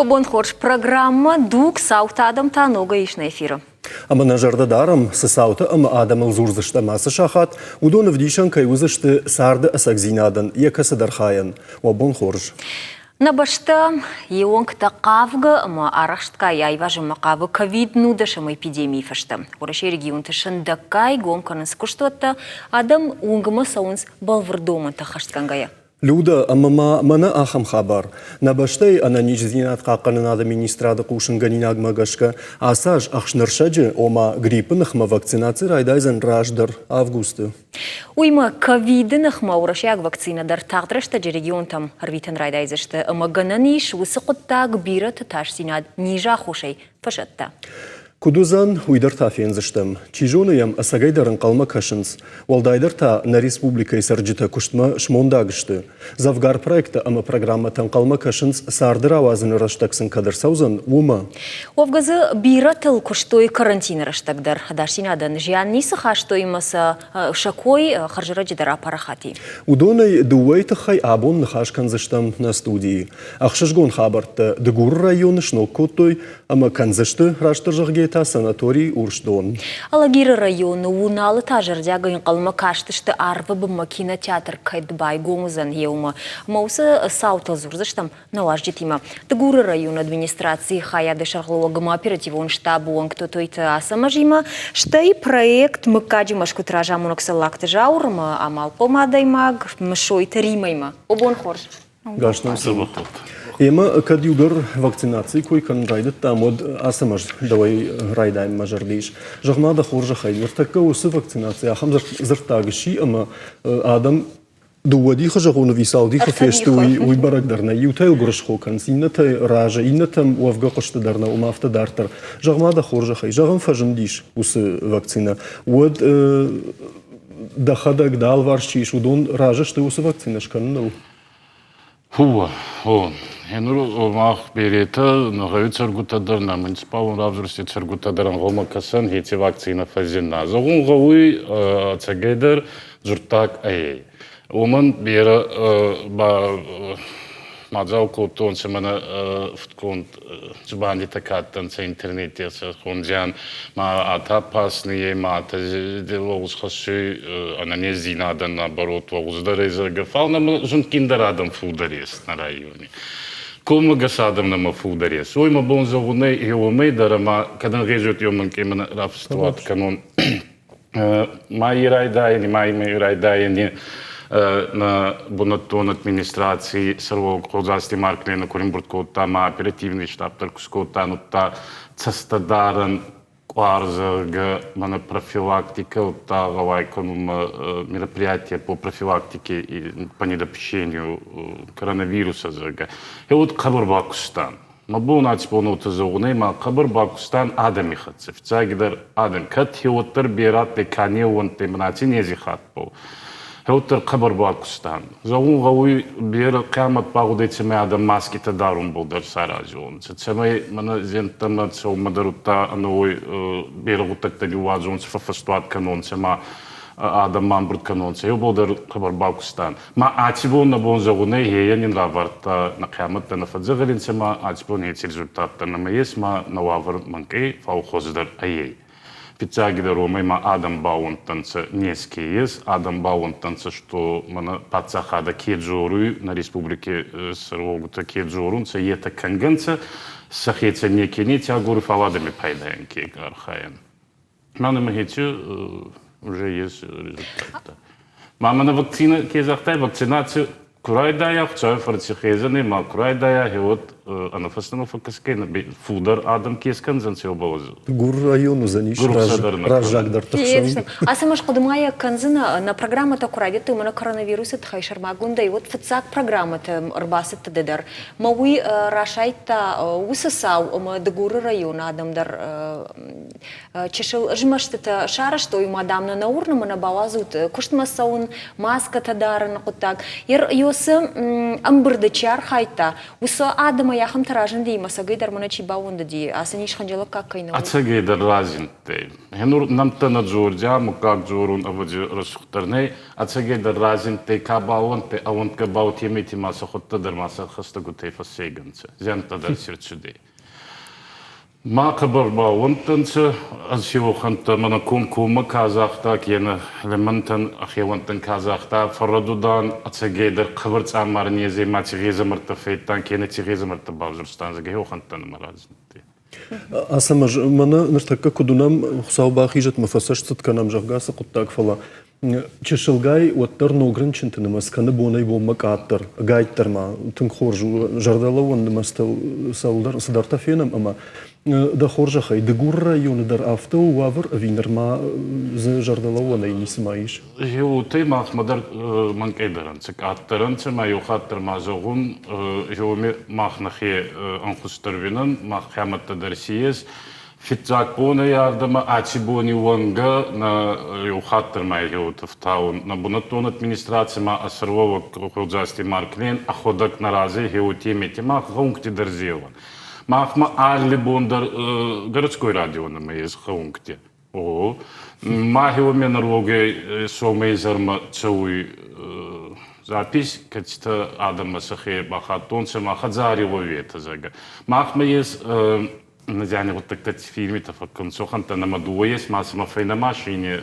Обон хорш программа дук саута адам танога ишна эфира. Ама на жардадарам с саута ама адам узурзышта маса шахат, удон вдишан кай узышты сарды асакзинадан, якасы дархаян. Обон хорш. На башта еонг тақавга ама арахштка яйважы мақавы ковид нудашам эпидемии фашта. Ораши регион тышын дакай гонканын скуштуатта адам унгыма саунс балвырдома тахашткангая. Люда амама мана ахам хабар. На баштай ананич зинат қаққанын администрады қушын ганинаг магашка асаж ахшныршаджы ома гриппынықма вакцинация райдайзан раждар августы. Уйма ковидынықма орашияг вакцинадар тағдырышта же регион там рвитен райдайзышты. Ама гананиш высықыттаг бира таташ синад нижа хушай фашатта. Кудузан уйдар тафензыштым. Чижоныям асагайдарын қалма кашынс. Валдайдар та на республика сарджита куштма шмондагышты. Завгар проекта ама программатан қалма кашынс сардыр авазын раштаксын кадыр саузан ума. Овгазы бира тыл куштой карантин раштагдар. Дарсинадан жиан нисы хаштой маса шакой харжираджидара парахати. Удонай дуайты хай абон нахашканзыштам на студии. Ахшашгон хабарта дегур районы шнокотой ама канзышты раштыр жағгейта санаторий уршдон. Алагиры районы уналы тажырдягын қалма каштышты арвы бымма кинотеатр кайдбай гоңызан еума. Маусы саута зурзыштам наваж жетима. Дегуры район администрации хаяды шарглуагыма оперативон штабу онктотойты асамажима. Штай проект мыкаджимаш кутража муноксалакты жаурма, амал помадаймаг, мшойты римайма. Обон хорш. Гашнам сабахот. Ема кадюгар вакцинации кой кан райдат тамод асамаж давай райдаем мажардиш. Жахмада хоржа хайдер така усы вакцинация ахам зартагши ама адам дуади хажагуну висалди хафешту уй барагдарна ютайл гуршхо кансината ража инатам уавга қоштадарна умафта дартар. Жахмада хоржа хай жагам фажындиш усы вакцина. Уад дахадак дал варшиш удон ража что усы вакцинашкан. Хуа, Енру мах берета, ногавит царгутадар на муниципален равзурси царгутадаран гома касан хети вакцина фазина. Загун гауи цагайдар журтак ай. Уман бера ба мадзал котон се мана фткон жбанди такаттан се интернете се хонжан ма ата пасные ма ата делогус хасу анане зинадан наоборот логуздар изагафал на жункиндарадам фударес на районе. Кома гасадам на мафударес. Ой ма бон загуне и омей дарама кадан режут йоман кемана рафстват канон ма ирайда или ма ирайда ни на бонатон администрации сърво козасти маркли на Коримбурткота, ма оперативни штаб Търкоскота, но та цастадаран кварза на профилактика от та галайканом мероприятие по профилактике и по недопущению коронавируса за га. И от Кабарбакустан. Ма бұл наципълното загуне, ма Кабарбакустан адами хатсев. Цагидар адам кът хилотър бират лекане уанте мнаци нези хат по. Хелтер Кабарбакустан. Загун гауи бира камат пагодеце ме адам маските дарун болдар саражон. Цеме мана зентама цел мадарута аной бира гутакта дювазон се фафастуат канон сема адам мамбрут канон се болдар Кабарбакустан. Ма ачибон на бон загуне хеянин раварта на камат на фадзагалин сема ачибон ец резултатта на маес ма на лавар манкей фаухоздар ай. Пицаги Рома има Адам Баунтанца нескиес, Адам Баунтанца, что мана пацахада кеджору на республике Сарвогута кеджорунца, ета канганца, сахеца некени, тягуру фаладами пайдаен кегархаен. Мана махечу уже есть результат. Мама на вакцина кезахтай вакцинацию Курайдая, хчай фарцихезане, ма курайдая, хевот анафастану факаске на фудар адам кескан занцел балазу. Гур району заниш ражагдар тахшан. Асамаш кодмая канзына на программата курайдета умана коронавируса тхайшар магунда и вот фцак программата рбасет дедар. Мауи рашайта усасау ма дегуры района адамдар чешил жмаштата шара что и мадамна на урна мана балазут куштмасаун маска тадар на кутак. Ер Усы амбырдычар хайта. Усы адыма яхым таражын дейма сагайдар мана чиба онды ди. Асыниш ханжалык как кайна. Ацагейдар разин тей. Хенур намтана джорджа мукак джорун аваджи расухтарней. Ацагейдар разин тей кабаон тей авон кабао тимити маса хоттадар маса хастагу тей фасейганцы. Зянтадар сирчудей. ما كبر باونتن أشيو خنت من كوما كازاختا كينا لمنتن أخي وانتن كازاختا فردودان أتسجيدر خبرت عمرني زي ما تغيز مرتفيتان كينا تغيز مرتباوزرستان زي هو خنتن مرازنتي أسمج منا نرتكك كدونام خصاوبا خيجت مفسشت كنام جغاس قطاك فلا چشلگای وتر نوگرن چنتن مسکنه بونای بو مکاتر گایتر ما تنخورج جردلون مستو سولدر صدرت فينم اما ده خورج خي دغور يون در افتو وافر وينر ما جردلون اي نسمايش هو تي ما مدر من كيدرن سكاترن ما يخاطر ما زغون هو ما خنخي انخستر وينن ما خامت درسيس Фитзак боне ярдама ачи бони уанга на юхаттер май хеут в таун на бунатон администрация ма асервова крохозасти марклен а ходак на разе хеути метима хункти дерзеван махма алли бондар городской радио на май из хункти о ма хеу менарлоге сомейзерма цуй запись качта адама сахе бахатон сама хазари вовета зага махма из يعني вот так фильмы-то в конце ханта на маду есть масса мафейна машине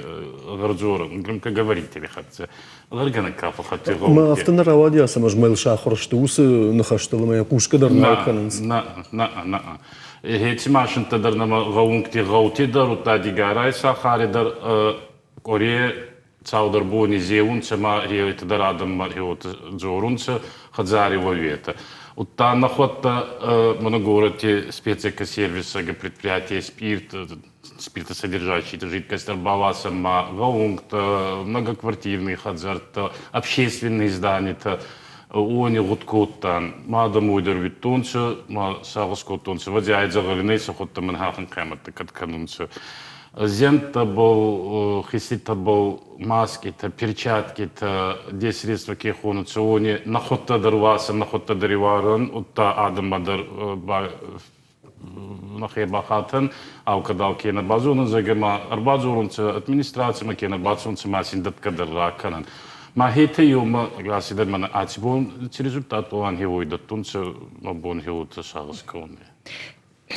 гарджора громко говорить или хотя ларгана кафа хотя ما افتنا روادي اسمج ميل شاخر شتوس نخشتل ما يقوش قدر ناكنس نا هيك ماشين تدر نما غونكتي غوتي در وتادي غاراي ساخاري در كوريا цаудер бони зеун сама هي تدر ادم هي جورونس خزاري وويتا Оттаа нахватта многоговорите спецека сервиса предприятия спиртосодержащие жидкость Баласа, Гаунг-то, многоквартирный хазарт, общественные здания, они гудкоттан, мадам уйдер виттонча, ма сагоскоттонча, вадяй загалинейса хотта манхахан каматта катканунча. Зента был, хисита был, маски, перчатки, где средства кехонуца, они нахотта дарваса, нахотта дариваран, утта адамадар нахебахатан, а у кадал кена базуна загема, арбазурунца администрация ма кена базунца масин дат раканан. Ма хете юма гласидар мана ачбон, результат он хевойдат тунца, мабон хевойта шагасконе.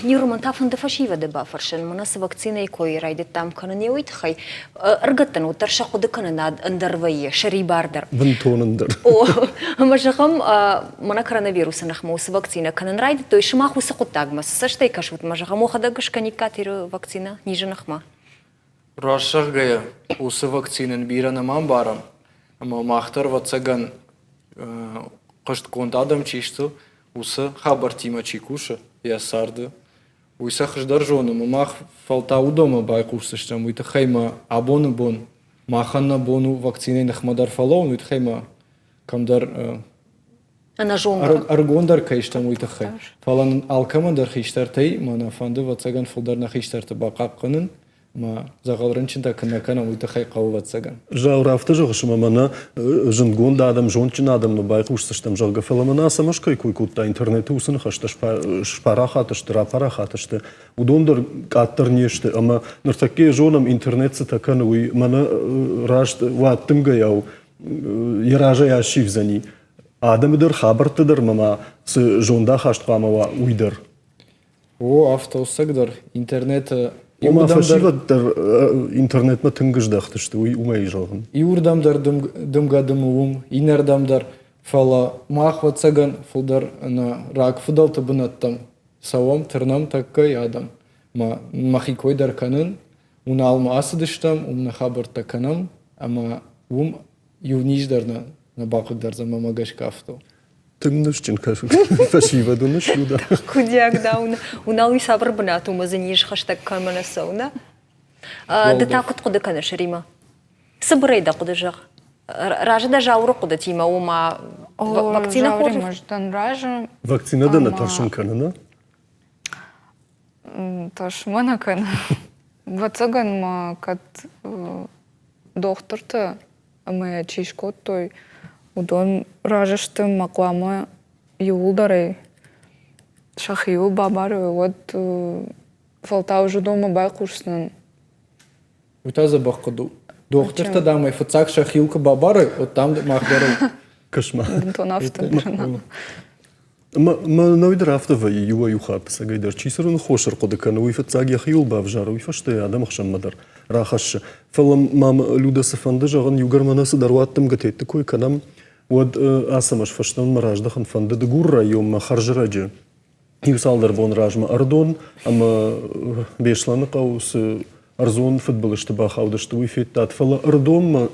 Нюрман тафан да фашива да бафаршен манас вакцина и кой райдет там канан я уйтхай аргаттан утарша хода канан андарвай шарибардар вентонандер о мажахам мана коронавируса нахмус вакцина канан райдет то ишмаху сакутагмас саштай кашут мажахам хода гашканикатир вакцина ниже нахма Рашагая усы вакцинен бирана мамбарам ама махтар вацаган кашт контадам чисту усы хабар тима чикуша я сарды Уйса хаждар жону, мах фалта удома байкурсыштам, уйта хайма абону бон, маханна бону вакциней нахмадар фалон, уйта хайма камдар аргондар кайштам уйта хай. Фалан алкамандар хиштар тай, мана фанды вацаган фалдар на хиштар табакакканын, ма загалрынчында канакана уйта хай кау вацаган. Жаурафты жоғышыма мана жынгонда адам жончин адамны байкурсыштам жоға фаламана асамашкай куйкутта интернеті усын хашты шпара хатышты, рапара хатышты. Удондар каттыр нешті, ама нұртаке жонам интернетсы таканы уй мана рашты ваттымга яу яража яшив зани. Адамыдыр хабартыдыр мама сы жонда хаштқамава уйдыр. О, автоусагдар интернет Ома фашиваддар интернетма тынгыждақтышты, умай жағын. Иурдамдар дымгадымуым, инердамдар фала махвацаган фулдар на рак фудалты бынаттам. Савам тырнам таккай адам. Махикойдар канын, уна алма асыдыштам, умна хабар таканам, ама ювниждарна на бақыдар за мамагаш кафту. Тымнышчын кажу, фашивадуны шуда. Кудяк да унал сабыр бынату мазаниш хаштаг камана сауна. Да такут куда канаш Рима. Сабырай да куда жах. Ража да жауру куда тима ума вакцина хоржу. Вакцина да на таршын канана? Тош мана кана. Вацаган ма кат докторта ама чишкот той Удон ражышты маклама юлдары. Шахию бабары вот фалта уже дома бай курснан. Уйта баққыду. Доқтырта дамай фыцак шахилка бабары, от там махбары. Кошмар. Дон автомобиль. ما نويد رافته في يوا يخاب سجيدر تشيسرون خوشر قد كانوا يفتزاج يخيول بافجار ويفشت هذا مخشم مدر راخش فلم ما لودا سفند جغن يوجر مناس دروات تم قتيت كوي كلام ود اسمش فشتن مراج دخن فند دغور يوم خرج رجع يوصل دربون راج ما اردون اما بيشلان قوس ارزون فوتبول اشتباه خاودشت ويفيتات فلا اردون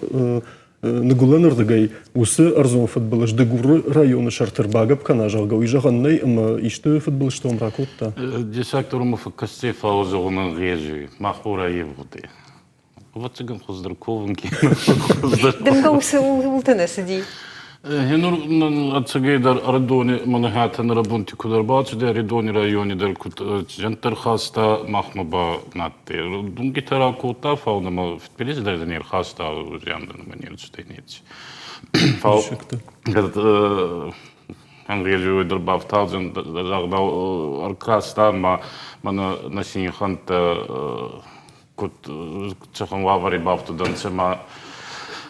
نقولن ردقي وس أرزون فوتبولش دقور رأيون شرطر باقب كنا جاقو يجاقني أما إشتو فوتبولش توم راكوتا ديساكتور مفكستي فاوزغنا غيجي مخورا يفوتي вот цыган хоздырковынки Дымга ултына сиди. Хенур ацагейдар ардони манахатан рабунти кударбач де ридони райони дар кут жантар хаста махмаба натте дунги таракута фауна ма фитпелис дар данир хаста яндан манер чтенец фау гад ангелю дар бафталжен дагда аркаста ма мана насин ханта кут чахан вавари бафтудан сема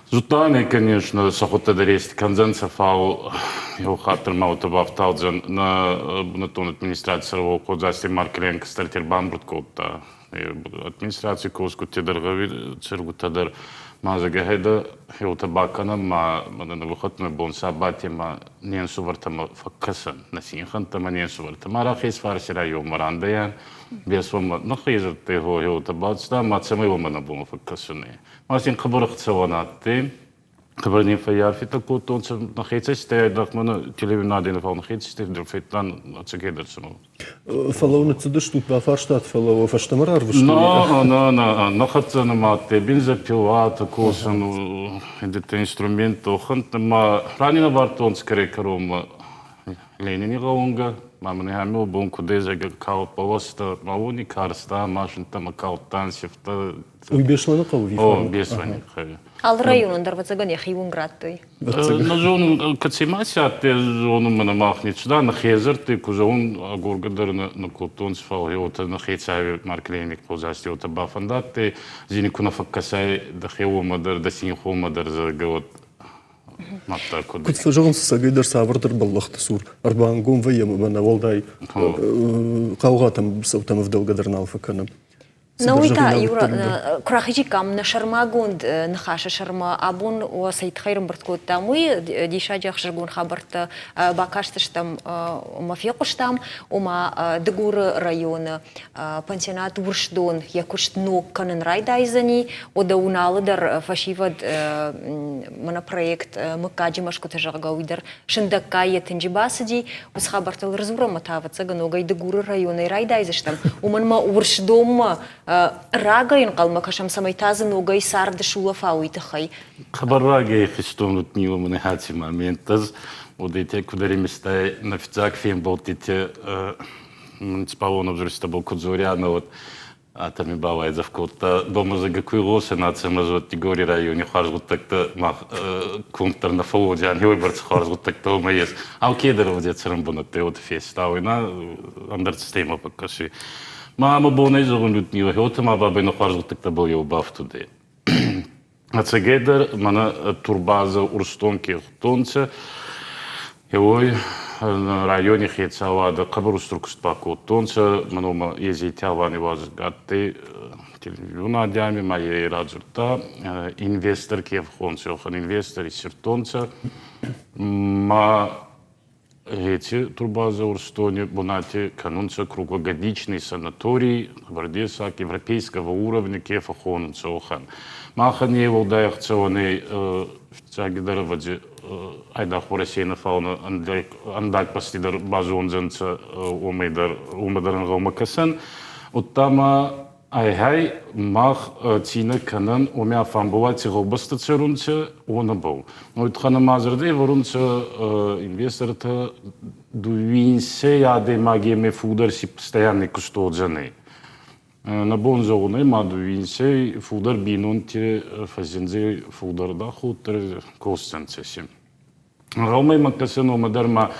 Зутане, конечно, сахота дарест конзенса фау его хатер маута бафталджан на тон администрация во кодзасти маркленка стартер бамбрут кота администрация коску тедергави цергутадар мазага хеда хеута бакана ма на выходной бон сабати ма нен сувартама факкасан на синханта ма нен сувартама рахис фарсира ё марандаян без вама нахизер tego хеута бацта ма цемево ма на бон факкасуне Масин кабарах цаванатте кабарни фаяр фитаку тонца нахицесте дахмана телевинаден фау нахицесте дерфетлан ацгедерсмо فلو نتصدش توت بافرشتات فلو فشتمرار وشتي на нахатсана мате бензопила такосан эдите инструмент охант ма ранина вартон скоре каром Ленини гаунга мамне хамил бонку дезега каут павоста мауни карста машинта макаут тансифта ويبيشلنا قوي О, бесвани хай. Ал районын дарвацаган яхивун граттой. На зону кацимася те зону мана махничда на хезер те кузон горгадар на котонс фалиота на хецави маркленик позасти ота бафандат те зини куна факкасай да хево мадар да син хо мадар за гот матта код. كنت فجأة سجيدر سافرتر بالله تسور أربعة قوم ويا من والداي قوغاتم بسوتم في دل قدرنا الفكرنا Науита юра крахичикам на шармагунд на хаша шарма абун у сайт хайрам барткот тамуи диша жахшыргун хабарта бакаштыштам мафиякуштам ума дегур района пансионат уршдон якушт ног канен райдайзани ода уналыдар фашивад мана проект макаджимаш кутажагауидар шиндакка етинжибасади ус хабартал разура матаваца ганогай дегур района райдайзаштам уманма уршдом Рагайн қалма кашам самай тазы ногай сарды шула фауиты хай. Хабарраге хистом лутнила мне хати моментаз одете кударимистай на фицак фем болтите муниципалон обзорista был кудзоряна вот а там и бавай за вкота дома за гакуй лосе на цемазот тигори районе харжгут такта мах кунтер на фолодян йойбарц харжгут такта у маес а окейдер водец рамбонате от фестауи на андерцистема покаши Мама бона изогон лютнила хеота ма бабе на харжгут такта был йо бафтуде Ацегедер мана турбаза урстонки хтонца Евой на районе хецавада кабаруструкст пако тонца манома езитявани вазгатте телевизиона дями мае раджурта инвестор кевхонце охан инвестор и сиртонца ма Эти турбаза урстони бонати канунца круглогодичный санаторий Гвардейсак европейского уровня кефахонца охан. Махани волдаях целоны цагидаравади айдах порасейна фауна андак пастидар базонзанца умадаран гаумакасан. Оттама Айхай мах тина канан умя фамбулати голбаста церунца она был. Но это хана мазерде ворунца инвестората дуинсе яде магия ме фудар си постоянный кустодзаны. На бонзоне ма дуинсе фудар бинон тире фазензе фудар да хутер костенцесим. Галмай макасено мадерма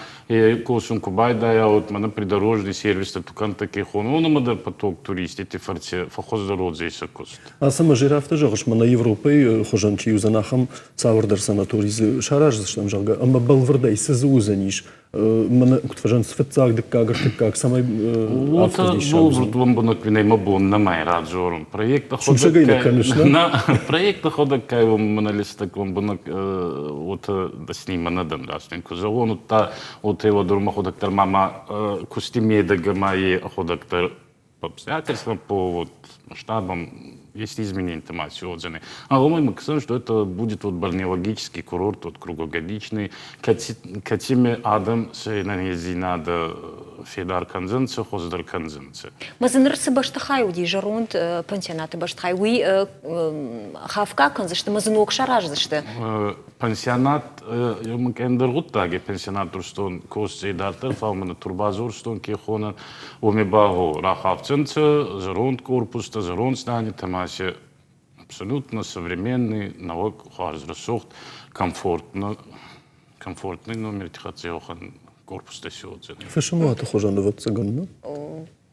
косун кубайдая от мана придорожный сервис тукан таки хон. Он мадер поток туристите фарце фахоздородзе исакост. Асама жирафта жоғыш мана Европы хожанчи юзанахам цавырдар санаторизы шаражзыштам жалга. Ама балвырдай сызы узаниш. Мана уктважан сфетцаг деккагар теккаг самай Вот был врутвом бонок виней мабон на май раджором. Проекта Шумшагайна, конечно. На проекта хода кайвом маналиста ком бонок вот да снима надам растен кузалон та от его дурма ходактар мама кустиме да гамаи ходактар по обстоятельствам, по вот масштабам есть изменения информации отзывы. А мы максимум, что это будет вот бальнеологический курорт, вот круглогодичный. Катиме Адам се на надо Федар Канзенце, Хоздар Канзенце. Мазынырсы баштахай уди жарунд пансионаты баштахай. Уи хавка канзышты, мазынок шаражзышты. Пансионат, мы кендергут таги пансионат турстон кости дартер, фаумана турбазур стон кихона, умебаго рахавценце, жарунд корпуста, жарунд станет, тамасе абсолютно современный, навык харзрасухт, комфортный номер тихацеохан корпус тесиодзен. Фешамуата хожан вот цаган, ну?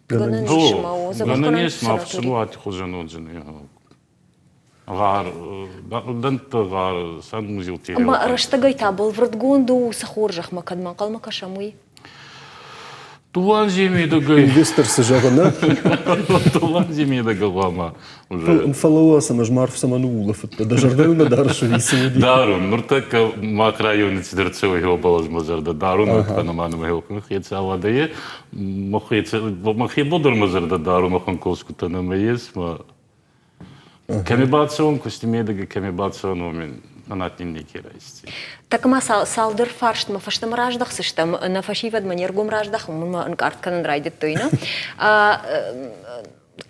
Гананес ма абсолютно хожан одзен. Гар, данта гар, сан музил тире. Ама раштагай табыл вртгонду сахоржах макадман калма кашамуи. Туан зими дагай. Инвестор сажагана. Туан зими дагалама. Фалауа самажмар в самануулов. Даже рдеуна даршу висуди. Дарун, нуртака мак райони цидерцева его балаз мазарда. Дарун, панаману мехилкун хеца авадае. Махе бодор мазарда дарун, махан колскута намеес, ма... Кемибацион, костимедага кемибацион омен. Нанатнин неки райсти. Так ма салдыр фарштма фаштам раждах сыштам на фашивад манергум раждах ма анкарткан райдет тойна.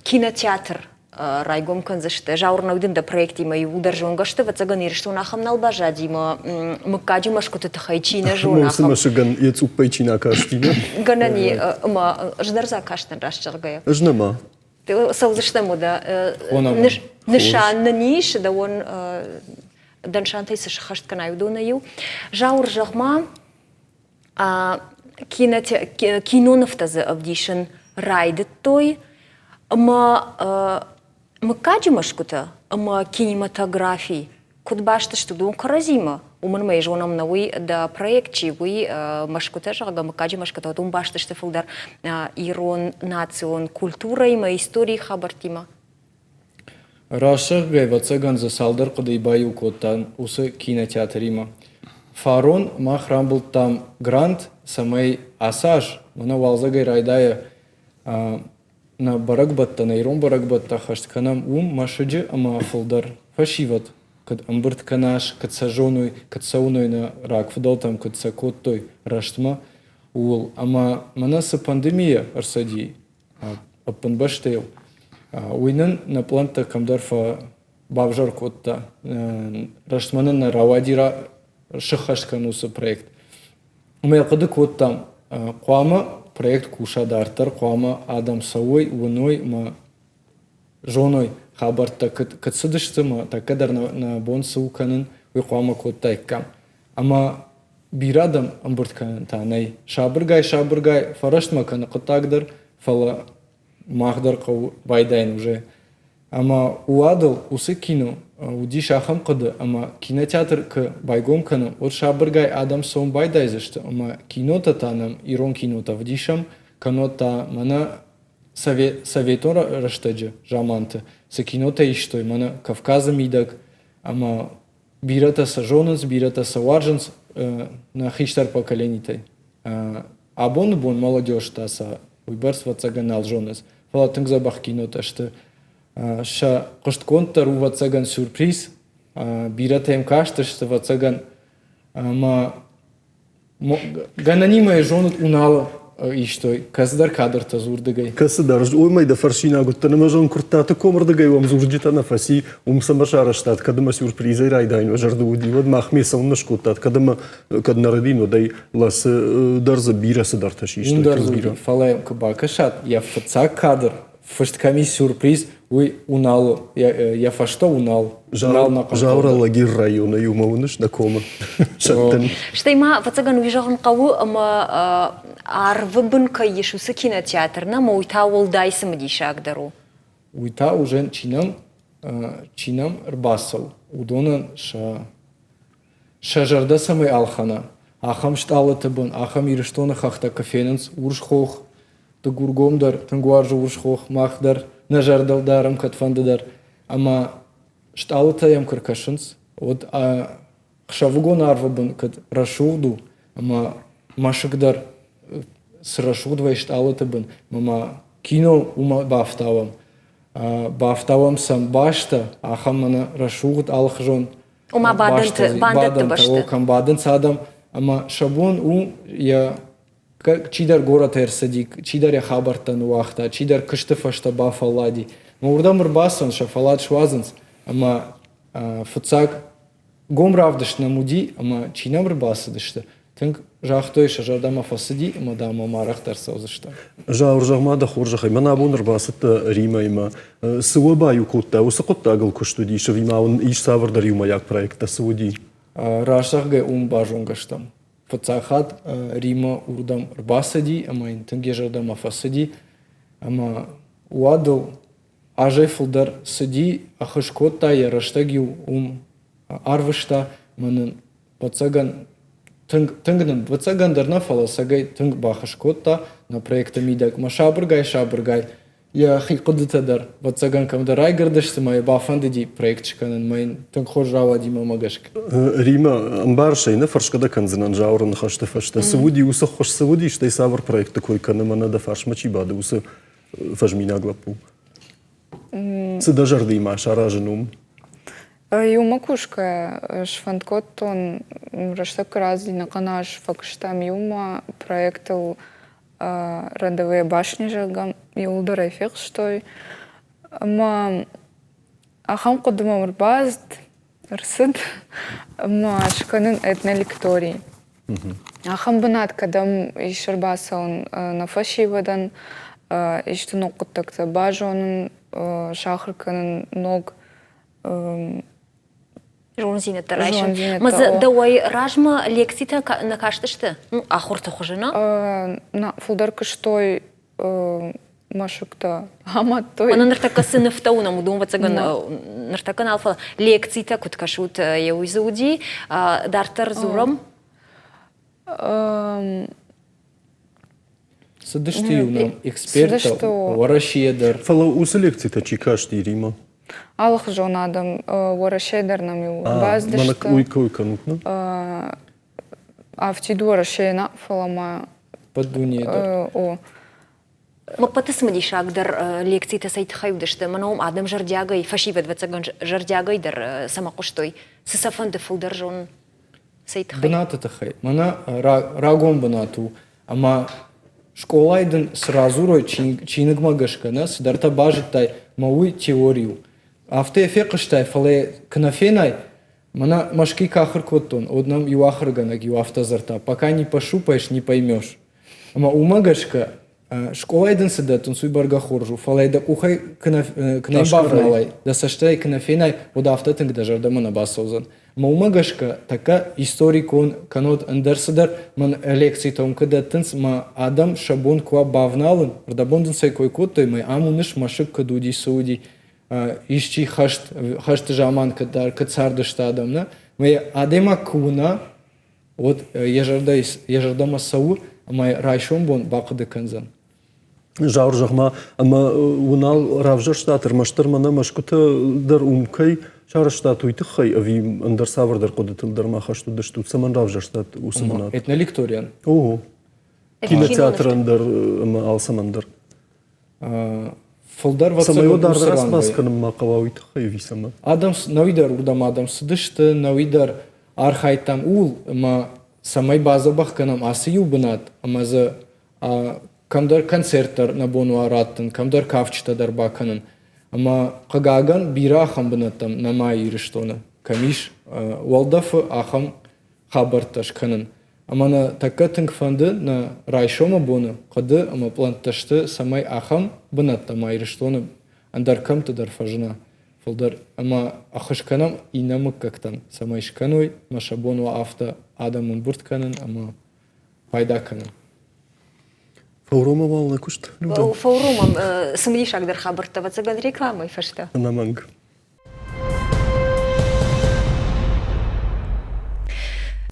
Кинотеатр райгом канзышты. Жаурна удин да проекти ма юдар жонгашты вацаган ирштунахам налбажади ма мыкади машкуты тахайчина жонахам. Мосы машиган ец упайчина каштина. Ганани ма ждарза каштан рашчаргая. Жнама. Ты салдыштаму да нишан ниш да он даншантай сашхашт канаю донаю. Жаур жахма кинонафтазы авдишен райдет той. Ма каджимашкута, ма кинематографии. Кудбашта что дон каразима. Уман мэй жонам науи да проектчи уи машкута жага ма каджимашкута дон башта что филдар ирон национ культура има истории хабартима. Рашах гайвацаган за салдар кудай баю коттан усы кинотеатрима. Фарон махрам был там грант самай асаж. Мана валзагай райдая на баракбатта, на ирон баракбатта хаштканам машаджи ама филдар фашиват. Кад амбырт канаш, кад сажонуй, кад сауной на рак вдал там, кад сакоттой раштма. Ул ама манаса пандемия арсади. Апанбаштейл. Уйнын на планта камдарфа бавжар котта раштманын на равадира шахашканусы проект. Умелкады коттам куама проект куша дартар куама адам сауой уной ма жоной хабарта катсыдышты ма такадар на бонсы уканын уй куама котта иккам. Ама бирадам амбыртканын танай шабыргай фараштма каны коттагдар фала Махдар кау байдайн уже. Ама уадал усы кино, уди шахам кады, ама кинотеатр к байгом канам, от шабыргай адам сон байдай зашты, ама кинота танам, ирон кинота вдишам, канота мана советора раштаджа, жаманта, са кинота иштой, мана Кавказа мидак, ама бирата са жонанс, бирата са варжанс, на хиштар поколенитай. Абон молодежь таса, уйбарс вацаган алжонас. Фала тыңзабах кинота, что ша коштконтар у вацаган сюрприз, биратаем кашта, что вацаган гананима и жонут унала иштой, каздар кадрта зурдагай. Касыдар, оймай да фаршина гуттана мажон куртата комардагай вам зурджита на фаси, самашара штат, кадама сюрпризай райдайн важарду уди, вад махмеса унашкутат, кадама каднарадино дай лас дарза бира садарта шишто. Ундарзу фалаем кабака шат, я фаца кадр, фыштками сюрприз, уй унал, я фашто унал. Жаура лагир района юмауныш на кома. Шаттен. Штайма вацаган вижаган қауы арвыбын кайышусы кинотеатрна мойта олдайсым дишагдару. Уйта уже чинам рбасыл. Удонан шажарда самый алхана. Ахам шталы тыбын, ахам ирыштоны хахта кафененс уршхох, тыгургомдар, тынгуаржы уршхох, махдар, нажардалдарым катфандыдар. Ама шталы таям кыркашынс. Вот хшавугон арвабын кат рашугду, ама машыгдар срашугдвай шталы тыбын. Мама кино ума бафтавам. Бафтавам сам башта, ахам мана рашугд алхжон. Ума бадынты башты. Окам бадын садам. Ама шабун я чидар город эрсадик, чидар я хабартан уахта, чидар кышты фашта бафалади. Но урдам рбасан шафалад швазанс, ама фуцак гом равдыш на муди, ама чинам рбасадышты. Тынк жахтой шажардама фасади, ама дама марахтар саузышта. Жаур жагмада хоржахай. Мана бун рбасат Рима има. Сыуаба юкутта, усакутта агыл куштуди, шавимаун иш савардар юмаяк проекта сауди. Рашахгай бажунгаштам. Фацахат Рима урдам рбасади, ама интынге жардама фасади, ама уадыл ажайфылдар сади, ахышкотта яраштаги арвышта, манын пацаган тынгнын вацагандарна фаласагай тынг бахышкотта на проекта мидак шабыргай. Я хикудытадар вацаган камдарай гардышты май бафандыди проектчиканын майын тынг хожрава дима магашка. Рима амбаршайна фаршкада канзынан жаурын хашты фашта. Сауди уса хош сауди, штай савар проекта кой канымана да фарш мачибады уса фажмина глапу. Сыда жарды има шаражынум. Юма кушка шванткоттон раштак разли на канаш факштам юма проектал родовые башни жагам юлдара эффект что ма ахам кодумам рбазд рсыд ма шканын этнолекторий ахам бынат кадам ишербасан на фашивадан иштун окуттакта бажонун шахрканын ног Жонзина тарайшын. Мазы давай ражма лекцита на каштышты? Ахурта хожина? На фулдар кыштой машыкта амат той. Она нартака сыныфтауна мудум вацаган нартакан алфа лекцита куткашут еуизуди дартар зурам. Садышты юнам эксперта варашедар. Фала уса лекцията чикашти Рима. Аллах жон адам варашедар нам ю баздышты. Манак уйка уйканутна? Автиду варашена фалама. Поддунедар. Мапатысмы дишагдар лекцита сайт хайудышты. Манаум адам жардягай фашивет вацаган жардягайдар самакуштой. Сысафанды фулдар жон сайт хай. Бната хай. Мана рагон бнату. Ама школайдын сразу рой чиныгмагашкана сидарта бажытай мауи теорию. Автоэффектыштай фале кнафенай мана машки кахыр коттон однам юахырганак ю автозарта. Пока не пошупаешь, не поймешь. Ама умагашка школайдын сидатун суйбарга хоржу. Фалайда ухай кнайбавналай. Да саштай кнафенай ода автотынг да жардамана басаузан. Маумагашка така историкон канот андерсадар ман лекции том кадатынс ма адам шабон ква бавналын рдабондын сай кой коттой май амуныш машык кадуди сауди ишчи хашт жаман кадар кацардышта адамна май адема куна вот ежардама сау май райшон бон бақыды канзан. Жаур жахма ама унал равжар штатыр маштыр мана машкута дар умкай шар штат уйтыхай ави андер савардар кодытылдар махашту дашту саман равжар штат усаманат. Этнолекториан. Ого. Кинотеатр андер ама алсамандар. Фолдар Самайо дар расмасканым мақава уйтыхай висама. Адамс навидар урдам адамс дышты навидар архайтам ул ма самай база бахканам асию бнат ама за камдар концерттар на бону араттын камдар кавчтадар баканын ама кагаган бира ахам бнаттам намай ирыштона камиш уалдафы ахам хабарташ канын Амана такка тыңфанды на райшома боны, қады ама планташты самай ахам бынатта майрыштоны андаркам тыдар фажына. Фолдар ама ахышканам инамык кактан самай шканой машабону авто адамын буртканын ама пайдаканын. Фаурома вална кушт. Форумом сымдиш агдыр хабыртава цаган рекламой фашта. Наманг.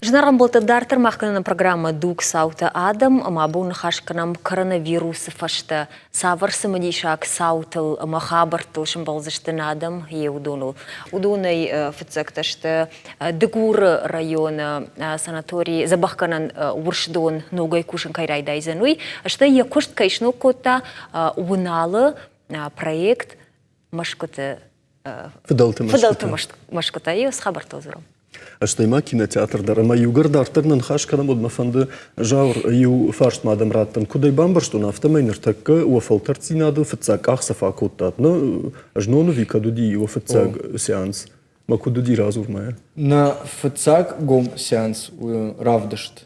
Жнарам болта дартер махкана программа Дук Саута Адам, мабун хашканам коронавирус фашта. Савар сымдишак саутыл махабартыл шымбалзыштын Адам еудонул. Удунай фицекташты Дегур района санаторий забахканан уршдон ногай кушан кайрайдай зануй. Ашта я кошт кайшну кота уналы проект машкота Фидалты машкота и с хабартозуром. Аштайма кинотеатрдар, ама югар дартырнын хашкана bod мафанды жаур ю фаршт мадам раттан. Кудай бамбаршту нафтамайнер такка уафалтар цинады фицак ахса факуттатны жнону викадуди уафицак сеанс. Ма кудуди разурмая. На фицак гом сеанс равдышт.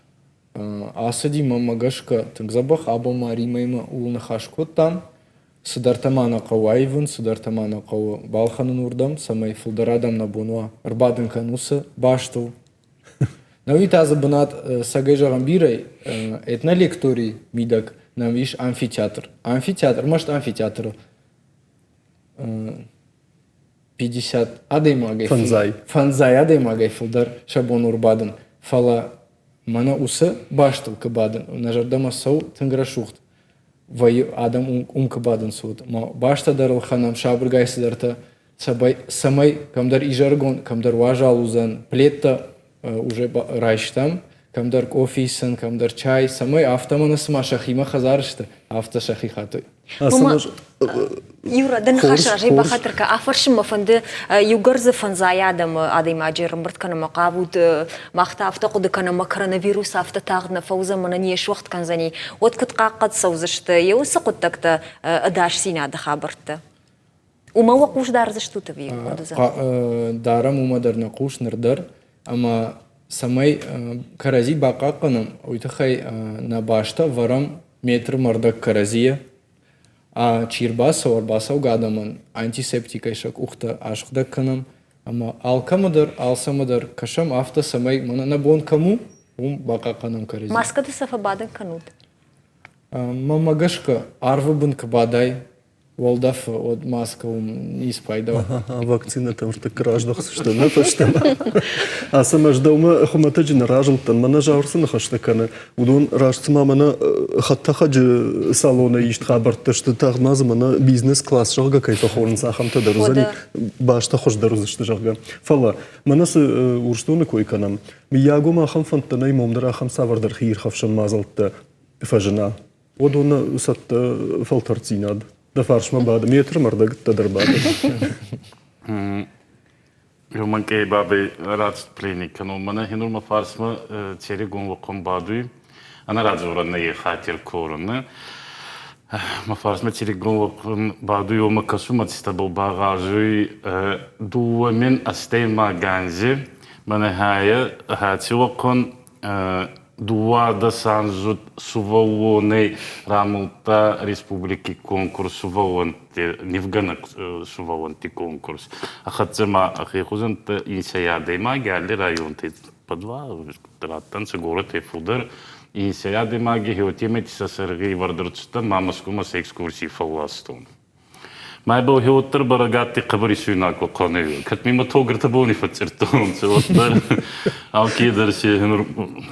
Асади мамагашка тыңзабах абама римайма улны хашкот там. Сыдартамана қауайвын, сыдартамана қау балханын урдам, самай фылдарадам на бонуа, арбадын канусы, баштыл. Навит азы бынат сагай жаған бирай, этна лекторий мидак, нам виш амфитеатр. Амфитеатр, может амфитеатр 50 адаймагай. Фанзай. Фанзай адаймагай фылдар шабон урбадын. Фала мана усы баштыл кабадын. Нажардама сау тынграшухт. Вай адам кабадын суд. Ма башта дарыл ханам шабыргайсы дарта самай камдар ижаргон, камдар важалузан плетта уже райштам, камдар кофейсан, камдар чай, самай автоманы сма шахима хазарышты, авто шахи хатой. Юра, дэн хаша жай бахатырка афаршым мафанды югарзы фанзай адам адаймаджерым бірткана мақавуд мақта авто қудыкана коронавирус авто тағдына фауза мана неш уақыт канзани от кытқаққат саузышты еусы құттакты ыдаш синады хабыртты. Ума уақуш дарзышты тұвы? Дарам умадарна қуш нырдар, ама самай карази бақаққанам ойтықай на башта варам метр мардак каразия. А чирбаса орбаса угадаман антисептика ишак ухта ашхда канам, ама алкамадар, алсамадар, кашам авто самай мана набон кому бақаққанам карази. Маскады сафа бадын кануд? Мамагашка арвабын кабадай, Волдаф от маска не испайдал. Вакцина там что краждах что на то что. А сама ждаума хуматаджин ражлтан мана жаурсын хаштакана. Удон ражцма мана хатта хаджи салона ишт хабарта что тагмаз мана бизнес класс жага кайфа хорн сахамта дарузани башта хош дарузышты жага. Фала манас урштуны койканам. Миягома хам фантанай момдара хам савардар хир хавшан мазалтта фажна. Удон сатта фалтарцинад. Да фаршма бады метр мардак тадар бады. Юман кей бабы радст пленика, но мана хинурма фаршма цери гон ваком бадуй. Ана радзуран на ехатер корона. Ма фаршма цери гон ваком бадуй ома касума цистабл багажуй дуамен астейма ганзи. Мана хая хати вакон дуада санзут сувалоне рамулта республики конкурс сувалон те нивгана сувалон те конкурс ахатзема ахихузан та инсаядема галли район те подва траттан город те фудер инсаядема ги хеотемет са сергей вардырцта мамаскума экскурсии фаластон Майбал хеоттар барагати қабари суйнак вақаны. Катми матограта болни фацертон. Цевоттар алкейдарси,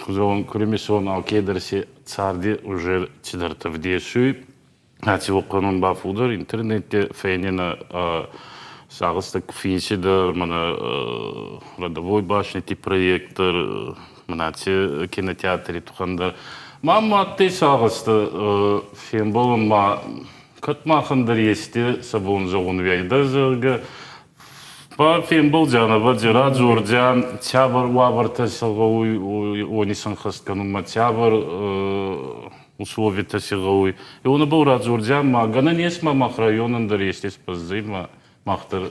хузалон куремисон алкейдарси царди уже цидарта вдесуй. Ати вақанон бафудар интернетте фейнена сағыстак финсидар, мана радовой башнити проектор, манати кинотеатри тухандар. Мама те сағыста фейнболон ма Катмахандар есте сабун жоғын вейда зырға. Па фейнбол жана ваджира джорджан тябар ваварта сылғауй онисан хастканума тябар условита сылғауй. И оны бұл раджорджан ма гана несма мах районандар есте спазды ма махтар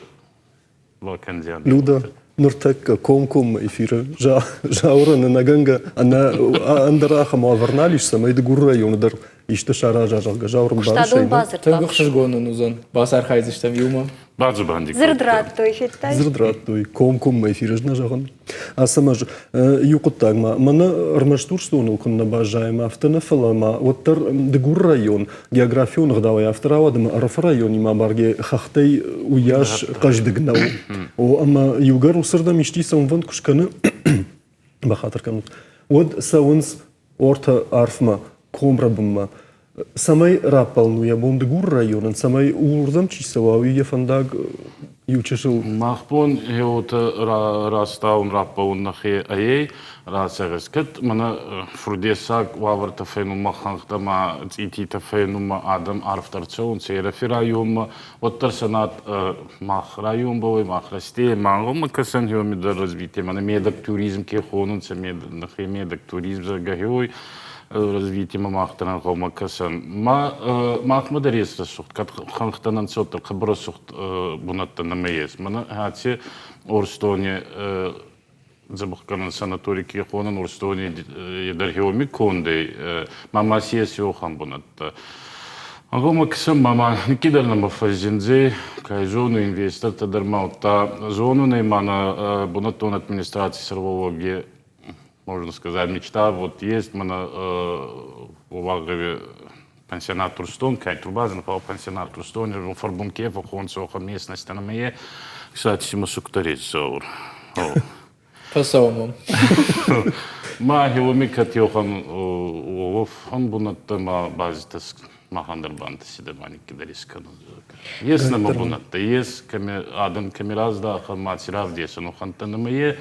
вакандиан. Люда, нуртак ком эфира жаура на ганга она андраха маварналиш самайда гур районыдар иште шара жажага жаурым Штадон базар Тәңгөх шыргоны нузан. Басар хайзыштам юма. Баджы бандик. Зырдрат той хеттай. Зырдрат той ком эфира жна жаган а самаж юкуттагма мана армаштурстуну кунна бажайма автана фалама оттар де гур район географион гдавай авторавадым арф район има барге хахтай уяш каждыгнау о ама югар усырда мишти самван кушканы бахатыр канут вот саунс орта арфма комрабымма самай рапалну я бонды гур районын самай урдам чисавау я фандаг ючешил Махпон еута растаун раппаун нахе ае расерескет мана фрудесак ваварта фенума ханхтама итита фенума адам арфтарцон серафи райома оттар санат мах район бой мах расте мангома касан хёми да развитие мана медак туризм ке хонун се нахе медак туризм за гахой развитие махтанан хома касан махма дареста сухт кат ханхтанан сотта хабра сухт бунатта намеес мана хати орстоне забахканан санаторий ке хонун орстоне едархеоми конде мама сиес йохан бунатта Агома касан мама никидарна мафазинзе кай зону инвестор тадармаута зону неймана бунаттон администрации сарвология можно сказать, мечта вот есть, мы у Вагрове пансионат Турстон, кай турбазен, пансионат Турстон, в Фарбунке, в Хонсоха местности на моей, кстати, мы сукторить заур. Пасаумам. Ма хиломи катиохан он бунатта ма базитас махандербанта сидемани кидарискан. Есть на бунатта, есть адам камеразда хаматирав деса, но ханта на моей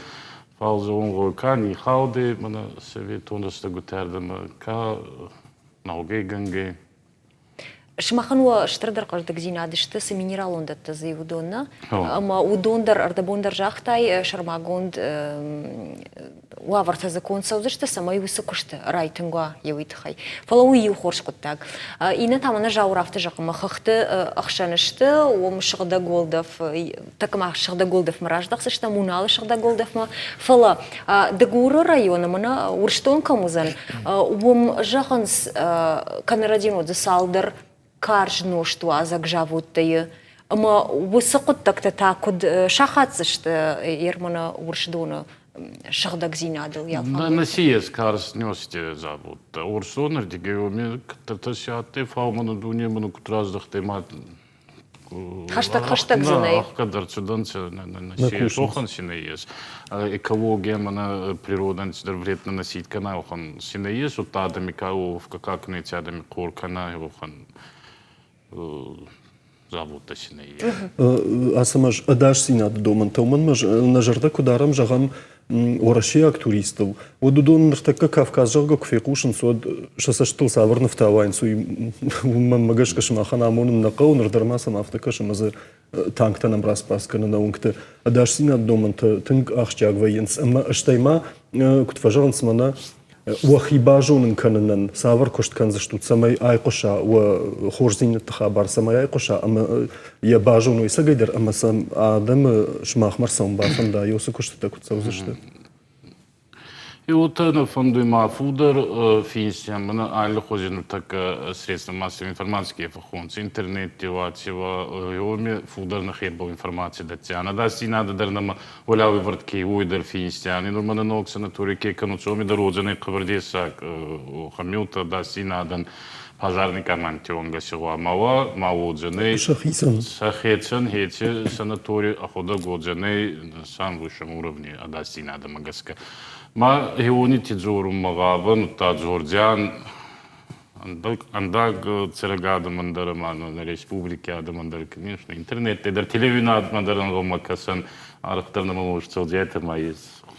Фалза он кан и хауды, мана совет он растагутардам ка наугей ганге. Шмахануа штрадар каждый гзинадышты с минерал он дата за его донна, ама удондар ардабондар жахтай шармагонд уаварта закон саузышты самай высокошты райтынгва явитхай. Фалауи юхоршкут так. Ина там она жаурафты жақыма хахты ахшанышты, ом шыгда голдов, такма шыгда голдов мараждақсы, что муналы шыгда голдов ма. Фала дегуры района мана урштон камузан, ом жақынс камерадину десалдар каржну что азагжавутты. Ама высокот так-то такуд шахатсышты ермана уршдона. Шахдаг зинадыл я. Да на сиес карс нёсте зовут. Урсонер дигеоми татасяты фаумана дуне ману кутраздах темат. Хаштаг зинай. Кадар чуданцы на сиес охан синеес. Экология мана природан сидер вред наносить канал охан синеес. Утадами кау в как не тядами кор канал охан. Завод синеес. Асамаж адаш синад доман тауман маж на жарда кударам жагам орашиак туристов. Вот дудон нартака Кавказ жага кфекушин сод шасаштыл саварны втавайн суй магашка шмахана монын нақау нардармаса мафтака шамазы танктанам распасканы наункты адаш синад доман тынг ахчаг вайенс. Ама ыштайма кутфажаран смана وخيباجون كانن سافر كشت كان زشتوت سماي ايقشا وخورزين التخابر سماي ايقشا اما يباجون ويسقدر اما سم ادم شماخ مرسم بافن دا يوسو كشت تاكوت سوزشت И вот на фонду има фудер финсия, мана айлы хозину так средства массовой информации фахонцы, интернет, телеватива, йоми фудер на хебал информации датяна. Да си надо дарнама волявы въртки уйдер финсия, не нормально ног санатории ке кануцоми да родзане кавардесак хамилта да си надан пожарный командионга села мала маводжаны сахецен хети санаторий ахода годжаны на самом высшем уровне, а да си надо магаска. Ма хеони тиджорум магаван таджорджан андак церагада мандара на республике ада мандара, конечно, интернет эдер телевизионный мандаран гомакасан арахтарна может целдять мои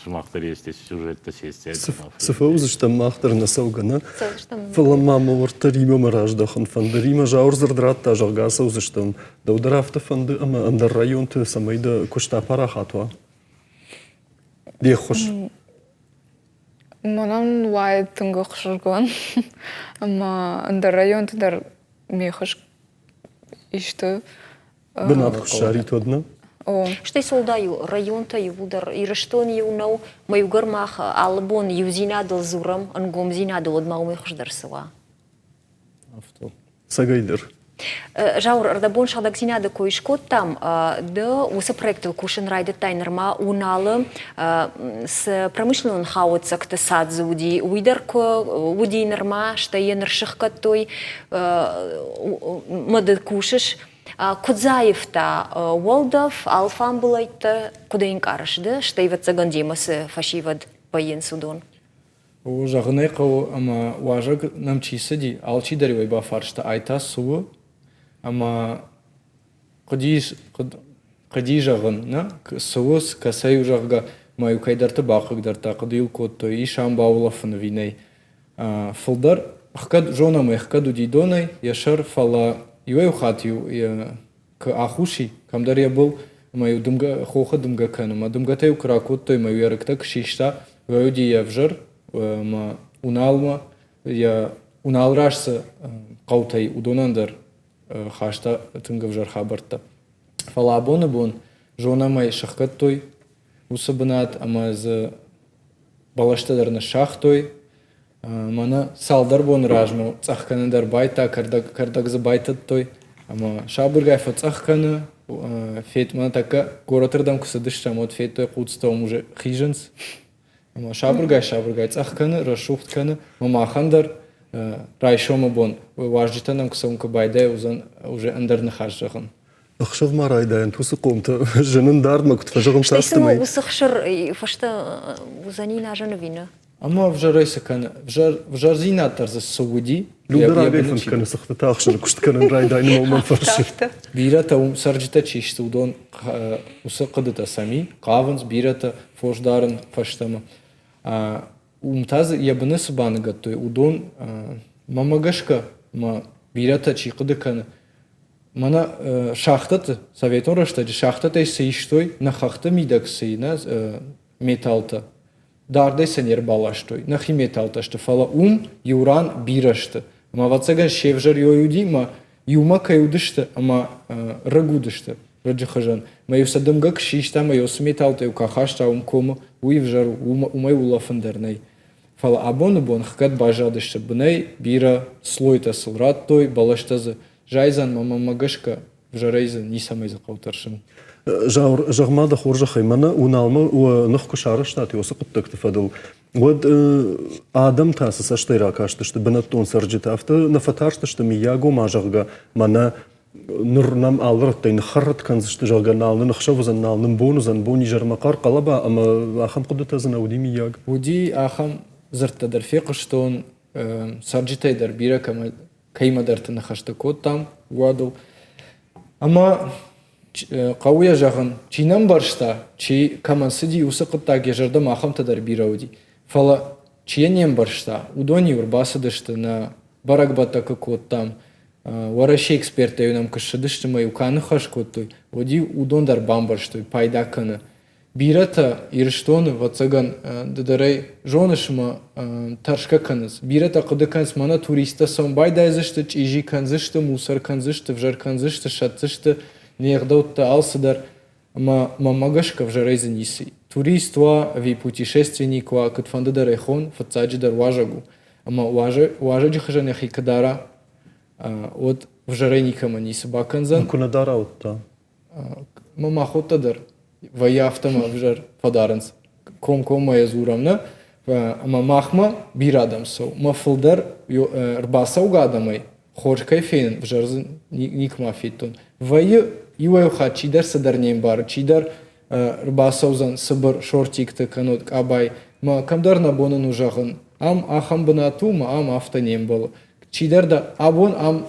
шмахтар есть сюжет-то сесть. Сафауз что махтар на саугана. Фаламама вартарима мараждахан фандарима жаурзардрат та жаргасауз что да ударафта фанды ама андар район ты самайда кушта парахатва. Де хош. Манам вай тынгық жүрген, ама анда район тыдар мехыш ишті. Бінат құшарит одна? О, Штай солдаю районта юдар ирыштон юнау маюгармах албон юзинадыл зурам ангом зинадыл одмаумы хуждарсыва. Сагайдер. Жаур ардабон шадак зинады койшкот там да усы проектыл кушен райды тайнерма уналы с промышленным хауцак ты сад зауди уйдарко удинерма штайенер шихкатой мады кушеш Кудзаевта Волдов, Алфам булайта кудайын карышды, штайват цагандемасы фашивад байын судон. У жағынай қау ама уажаг нам чисади алчи даривай бафаршта айта суы ама қыди жағын на суыз касай жағға маю кайдарты бақығдарта қыдил коттой ишам баулафын виней фылдар хкад жонамай хкаду дидонай яшар фала Юэй ухатью к ахуши, камдар я был мою думга хоха думга кану, ма думга таю кракут той мою ярыкта кшишта, ваюди я вжар, ма уналма, я уналрашса каутай удонандар хашта тунга вжар хабарта. Фала абоны бон, жона май шахкат той, усабанат, ама з балаштадарна шах той, Мана салдар бон ражмо цахкандар байта кардак за байтат той ама шабыргай фа цахкана фет мана така горотырдам кусадышчам от фет той кутстом уже хиженс ама шабыргай цахкана рашухткана мамахандар райшома бон важжитанам кусамка байдай узан уже андарны хажжаган Ахшав марайдайын тусы комта жынын дардма кутфажығым састымай. Штайсы усықшыр фашта узанин ажаны вина. Ама вжарайса кана вжарзина тарза сауди Людар агайфын каны сықты тақшын күштканын райдайны малман фаршы. Бирата саржита чишті удон усы қыдыта сами, қавынс бирата фошдарын фаштама. Умтаз ябыны сыбаны гаттой удон мамагашка ма бирата чи қыды каны. Мана шахтаты, советон раштади, шахтаты сейштой на хахта мидак сейна металта. Дардай сенер балаштой, на химеталташты, фала юран бирашты. Ама вацаган шевжар йоюди, ма юма каюдышты, ама рагудышты, раджихажан. Ма юсадымга кшишта, ма юсметалта, юкахашта, кому, уивжару, умай улафандарнай. Фала абоны бон хкат бажадышты, бнай бира слойта сылрат той, балаштазы. Жайзан мама магашка вжарайзан нисамайза қаутаршын. Жағмада хоржа хаймана уналма нұқ күшары штаты осы құттықты фадыл. Вот адам тасы саштайра каштышты бінаттон сарджита авты нафатаршты шты мияго мажағға мана нұрнам алғыраттайны харрат канзышты жағға налны нұқшавызан налның бонузан бони жармақар қалаба ама ахам құдытазын ауди мияг. Уди ахам зырттадар феқыштон сарджитайдар бира каймадарты нахашты код там уадыл. Ама қауя жағын чинам баршта, чи камансыди усы қыттаг ежардам ахамтадар бирауди. Фала чиенем баршта, удони урбасыдышты на баракбатака код там, вараши эксперта юнам кышыдышты май уканы хаш кодтой, оди удондар бамбарштой, пайдаканы. Бирата ирштоны вацаган дадарай жонышыма таршка каныз. Бирата қыды каныз мана туриста сон байдайзышты, чижи канзышты, мусор канзышты, вжар канзышты, шатзышты, неғдаутта алсыдар, мамагашка вжарайзы нисы. Туриства, ви путешественниква, кытфандыдар эхон, фацаджидар важагу. Ама важаджихажан яхи кадара, от вжарайникама нисы баканзан. Кунадара отта. Мамахоттадар. Вая автома вжар подарынс. Ком-кома язурамна. Ама махма бирадам сау. Мафылдар рбасау гадамай. Хоркай фейн вжарзын никма фейтон. Вая юайуха чидар садарнем бар. Чидар рбасаузан сыбыр шортикты канот абай. Ма камдар набонын ужағын. Ам ахам бынату, ма ам автонем было. Чидар да абон ам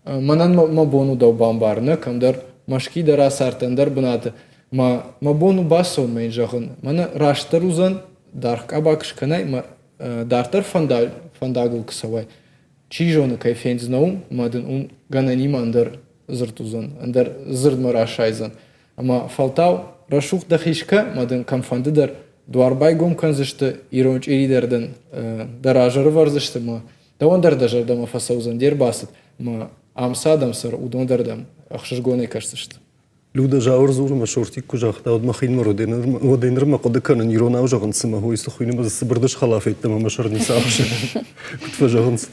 манан мабону дау бамбарны. Камдар машки дара сартандар бынаты. Ма бону басо мейн жағын. Мана раштар узан дарх абакш канай, ма дартар фандагыл кысавай. Чижоны кайфен знаум, мадын гананима андар зырт узан, андар зырдма рашайзан. Ама фалтау рашух дахишка, мадын камфандыдар дуарбай гом канзышты, иронч иридерден даражары варзышты, ма давандар дажардама фасаузан дер басыт, ма амсадам сар удондардам ахшыргоны кашсышты. Люда жаур зурма шортик кужахта од махин роденер ма кода канан ирона ужаган сыма хойсты хуйны базы сыбырдыш халафетті мама шарни савши. Кутва жаганс.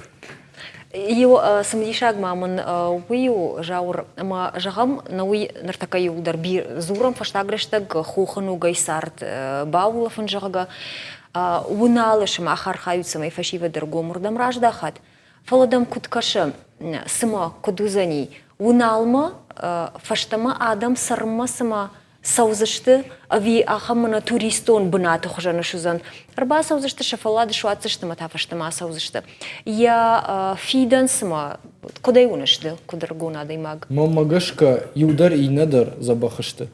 Йо самдишаг мамын уйу жаур ама жагам на уй нартака юлдар бир зурам фаштагрештаг хохану гайсарт баулафын жага уналышым ахар хаютсам и фашива дергомурдам раждахат. Фаладам куткашы сыма кудузани уналма фаштама адам сарма сыма саузышты ави ахамына туристон бынаты хожаны шузан. Арба саузышты шафалады шуатсышты мата фаштама саузышты. Я фидан сыма кудай унышты кударгуна даймаг. Мамагашка юдар и надар забахышты.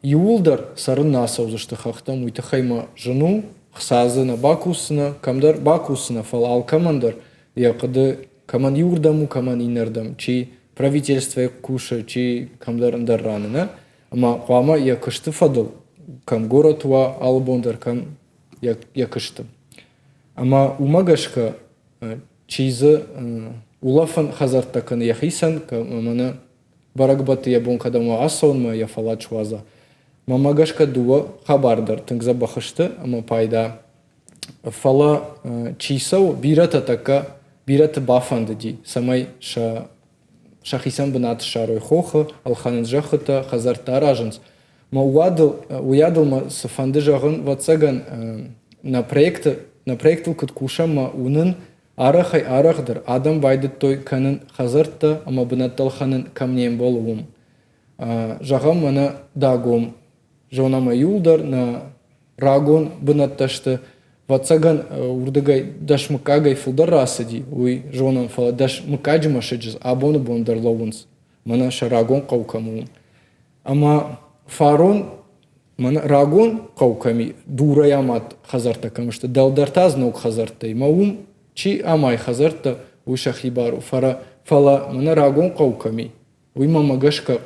Юлдар сарына саузышты хахтам уйты хайма жену хсазына бакусына камдар бакусына фал алкамандар я кады каман юрдаму каман инердам чи правительство куша чи камдар ранына. Ама қуама якышты фадыл, кам город уа албондар, кам якышты. Ама умагашка чизы улафан хазарттакын яхисан, мана барагбаты ябон кадама асаунма яфалат шуаза. Мамагашка дуа хабардар, тыңза бахышты, ама пайда. Фала чисау бирата така, бирата бафанды ди, самай шахисан бынаты шарой хоха, алханын жахыта, хазарта аражынс. Ма уядыл ма сафанды жағын ватсаган на проектыл кыткуша ма унын арахай арахдар, адам байды той канын хазарта, ама бынаттал ханын камнеем болуым. Жағам мана дагом, жонама юлдар на рагон бынатташты, ватсаган урдагай даш мыкагай фылдар расади, уй жонам фала даш мыкаджима шеджиз, абоны бондар ловунс. Мана шарагон қаукамуым. Ама фарон, мана рагон қауками дураямат хазарта камышты, далдартаз ног хазартай. Маум чи амай хазарта уй шахибару. Фала мана рагон қауками. Уй мамагашка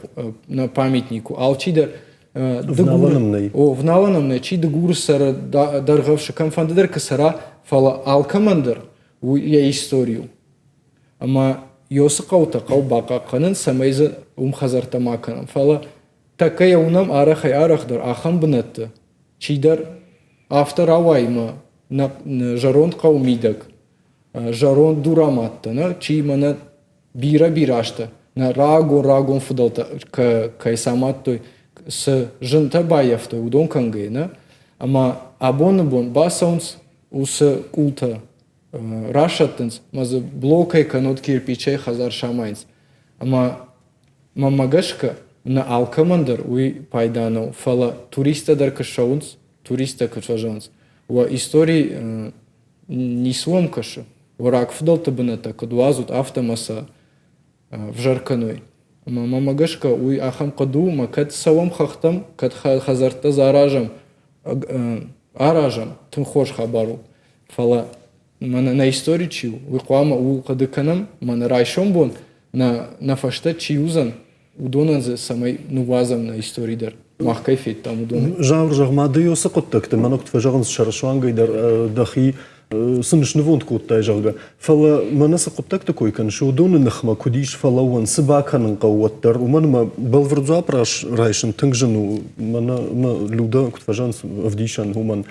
на памятнику. Алчидар вналанамнай чи дагур сара даргавшы камфандыдар касара фала алкамандар я историю. Ама йосы қаута қау бақа қанын самайзы хазарта маканам. Фала такая унам арахай арахдар ахам бынатты. Чидар автор авайма на жарон қау мидак. Жарон дураматты. Чи мана бира-бирашты. На рагон фудалта кайсамат той с жынта баяфты удон кангайна, ама абоны бон басаунс усы култа рашаттынс, мазы блокай канот кирпичай хазар шамайнс. Ама мамагашка на алкамандар уй пайданау, фала туристадар кашаунс, туриста кашажанс. Уа истории нислом каша, враг фдалта быната, кадуазут автомаса в жарканой. Мамагашка уй ахам каду ма кад савам хахтам кад хазарта заражам аражам тым хош хабару фала мана на истории чиу уй қуама уй кадыканам мана райшом бон на фашта чиузан удонан за самай нуазам на историдар махкай фет там удон Жаур жағмады йосы құттықты, манок тва жағынс шарашуангайдар дахи сынышны вонт куттай жага. Фала манаса құттықты койкан, шудоны нахма кудиш фалауан сыбаканын қауаттар. Уманма балвырдзу апраш райшын тыңжыну, мана люда кутважанс авдишан уман.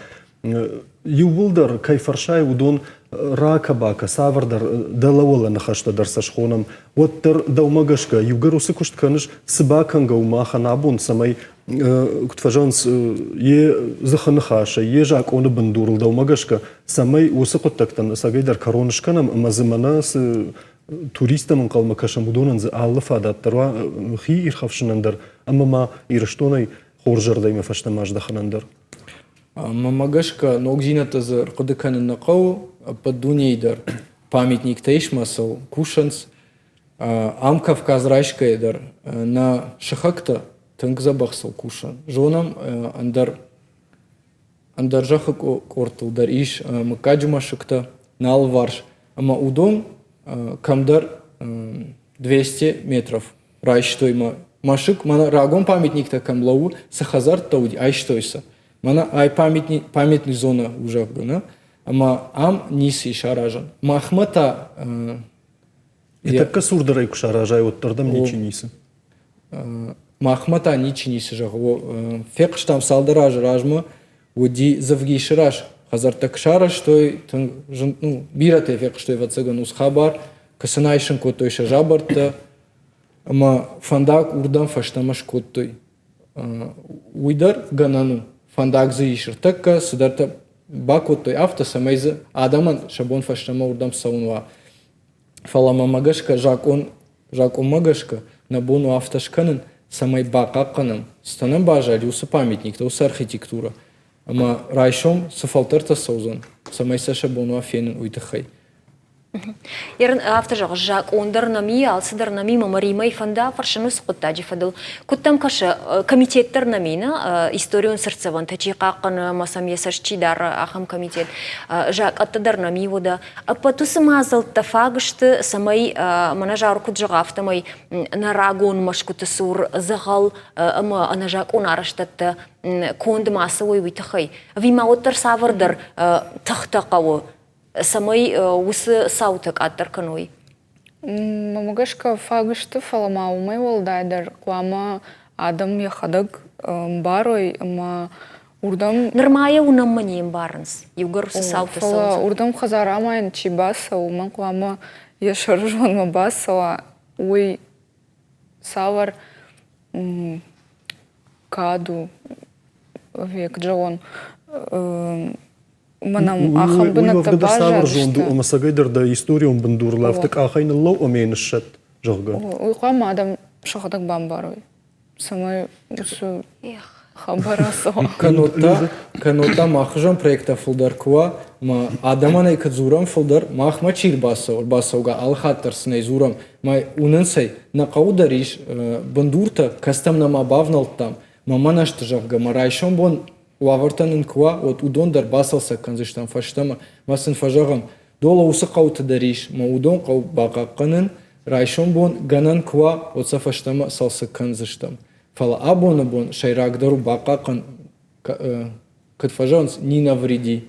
Ювылдар кайфаршай удон рака бака, савардар далавала нахашта дарсашхонам. Оттар даумагашка, югарусы куштканыш сыбаканга умахан абун самай кутважанс е заханахаша, е жак оны бандурыл даумагашка, самай осы құттактан сагайдар коронышканам, мазымана с туристамын қалмакашам удонанзы аллы фадаттарва хи ирхавшынандар, амама ирыштонай хоржардайма фаштамаждаханандар. Мамагашка ногзината за кодыканын нақау поддунейдар памятник тейшмасал кушанс ам Кавказ райшкайдар на шахакта тыңгза бақсал кушан. Жонам андар жахы кортылдар иш мыкаджима шыкта на алварш. Ама удон камдар 200 метров райштойма. Машык мана рагон памятникта камлау сахазар тауди айштойса. Мана ай памятный зона уже гына, ама ам ниси шаражан. Махмата Это касурдарай кушаражай оттардам ничи нисы. махмата ничего жағы. Фек штам салдыра жыражмы, уди завгишыраш. Хазар так шара, что бирате фек что вацаган усхабар, касанайшин котой шажабарта, ама фандак урдан фаштамаш котой. Уйдар ганану фандак заишыр. Такка сыдарта бакотой авто самайзы адаман шабон фаштама урдам саунва. Фалама магашка жакон магашка на бону автошканын самай бакакканын станам бажали усы памятник, усы архитектура. Ама райшом сафалтарта саузан самай саша бону афенин уйтахай. Ерін автор жағы жақ ондырнами, алсыдырнами, мамаримай фанда фаршыны сұқыттаджи фадыл. Күттам қашы комитеттернамина, историон сырцеван, тәчи қаққаны, масам есашчидар, ахам комитет, жақ аттыдырнами вода. Патусы мазылтта фагышты самай мана жаур күт жағы автамай нарагон машкуты сур зағал, ама ана жақ он арыштатты конды масы ой уйтахай. Вима оттыр савырдыр тақтақауы. Самой усы саутак аттар каной. Мамагашка фагышты фалама умай волдайдар. Куама адам яхадак барой, ама урдам... Нормая унам манием барынс. Югар усы сауты саутак. Урдам хазарамайн чибаса, уман куама яшаржон мабасала. Уй савар каду век джон... Манам ахам бинатта бажа жонду омасагайдар да историон бандурлафтык ахайны лау омейнышшат жолга. Уйқам адам шахадак бамбарой. Самай усу хабарасо. Канота махжан проекта фулдар куа, ма адаманай кадзурам фулдар махма чир басауга алхаттар сынай зурам. Ма унынсай нақаудариш бандурта кастам нама бавналтам. Маманашты жавга марайшон бон уавартанын куа от удондар басалса канзыштан фаштама масын фажагам дола усы қауты дариш ма удон қау бақаққанын райшон бон ганан куа отса фаштама салсы канзыштам фала абона бон шайрагдару бақаққан кыт фажанс не навреди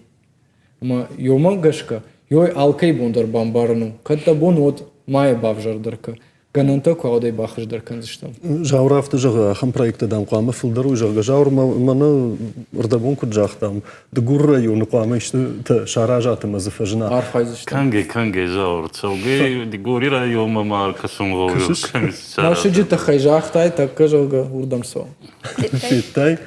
ма йома гашка йой алкай бондар бамбарыну катта бон от мая бавжардарка гананта куадай бахыждар канзыштам Жаур авты жағы ахам проектадан қуамы фылдару жағы. Жаур маны ұрдабон күт жақтам. Дұғыр районы қуамы ішті шара жатымы зыфажына. Арфайзыштам. Канге жаур цауге дигори райома марка сумғау. Нашы жита хай жақтай такка жауға урдам сау. Феттай.